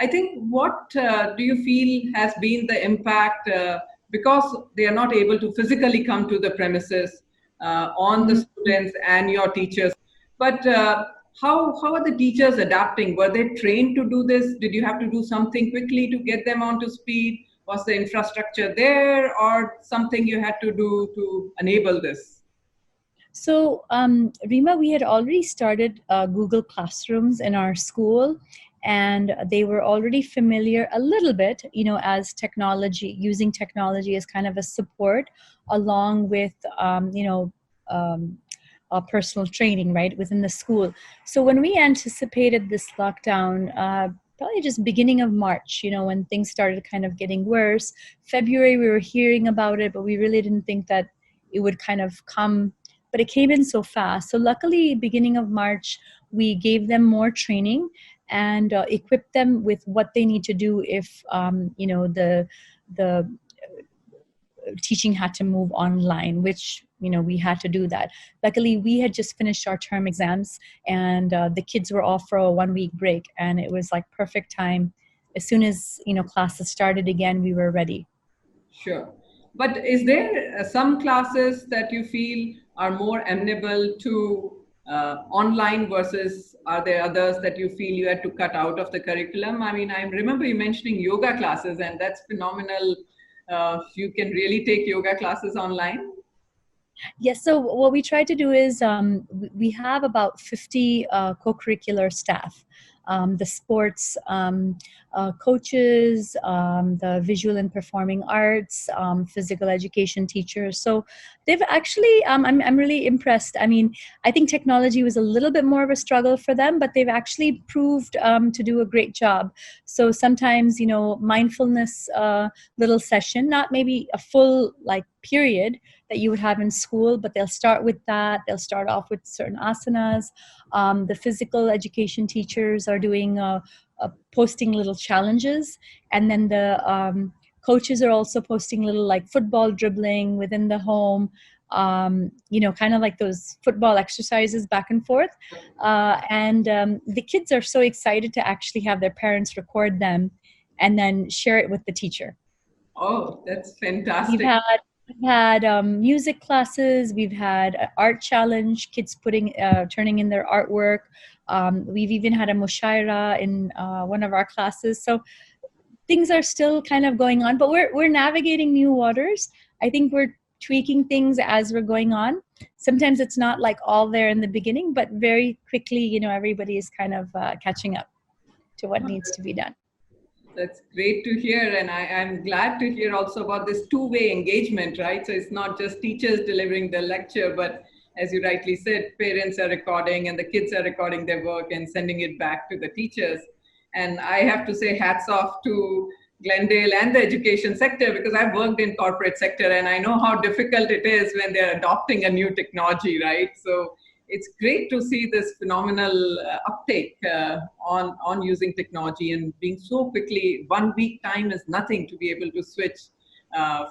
I think what do you feel has been the impact because they are not able to physically come to the premises on the students and your teachers? But how are the teachers adapting? Were they trained to do this? Did you have to do something quickly to get them onto speed? Was the infrastructure there, or something you had to do to enable this? So, Rima, we had already started Google Classrooms in our school, and they were already familiar a little bit, as technology, using technology as kind of a support, along with, personal training, right, within the school. So when we anticipated this lockdown, probably just beginning of March, when things started kind of getting worse. February, we were hearing about it, but we really didn't think that it would kind of come, but it came in so fast. So luckily, beginning of March, we gave them more training and equipped them with what they need to do if, the teaching had to move online, which, we had to do that. Luckily, we had just finished our term exams, and the kids were off for a 1-week break, and it was like perfect time. As soon as, classes started again, we were ready. Sure. But is there some classes that you feel are more amenable to online versus are there others that you feel you had to cut out of the curriculum? I mean, I remember you mentioning yoga classes, and that's phenomenal. You can really take yoga classes online. Yes, so what we try to do is we have about 50 co-curricular staff. The sports coaches, the visual and performing arts, physical education teachers. So they've actually, I'm really impressed. I mean, I think technology was a little bit more of a struggle for them, but they've actually proved to do a great job. So sometimes, mindfulness little session, not maybe a full period that you would have in school, but they'll start with that. They'll start off with certain asanas. The physical education teachers are doing posting little challenges, and then the coaches are also posting little football dribbling within the home, kind of like those football exercises back and forth. And the kids are so excited to actually have their parents record them and then share it with the teacher. Oh, that's fantastic. We've had music classes. We've had art challenge, kids turning in their artwork. We've even had a mushaira in one of our classes. So things are still kind of going on, but we're navigating new waters. I think we're tweaking things as we're going on. Sometimes it's not all there in the beginning, but very quickly, everybody is kind of catching up to what needs to be done. That's great to hear. And I'm glad to hear also about this two-way engagement, right? So it's not just teachers delivering the lecture, but as you rightly said, parents are recording and the kids are recording their work and sending it back to the teachers. And I have to say hats off to Glendale and the education sector, because I've worked in corporate sector and I know how difficult it is when they're adopting a new technology, right? So it's great to see this phenomenal uptake on using technology and being so quickly. 1 week time is nothing to be able to switch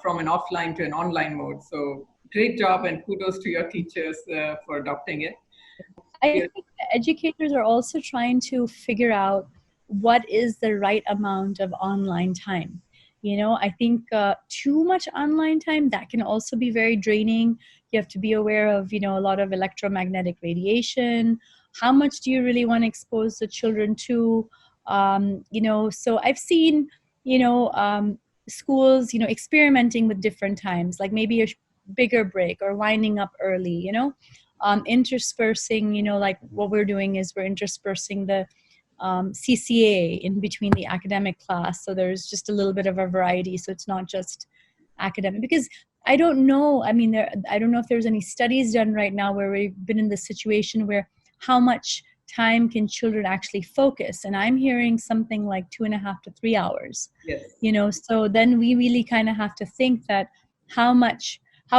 from an offline to an online mode. So great job, and kudos to your teachers for adopting it. I think educators are also trying to figure out what is the right amount of online time. I think too much online time, that can also be very draining. You have to be aware of, a lot of electromagnetic radiation. How much do you really want to expose the children to? So I've seen, schools, experimenting with different times, like maybe a bigger break or winding up early, interspersing, what we're doing is we're interspersing the CCA in between the academic class. So there's just a little bit of a variety. So it's not just academic, because I don't know. I mean, I don't know if there's any studies done right now where we've been in this situation where how much time can children actually focus? And I'm hearing something like 2.5 to 3 hours. Yes. So then we really kind of have to think that how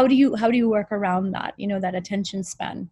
do you work around that, that attention span?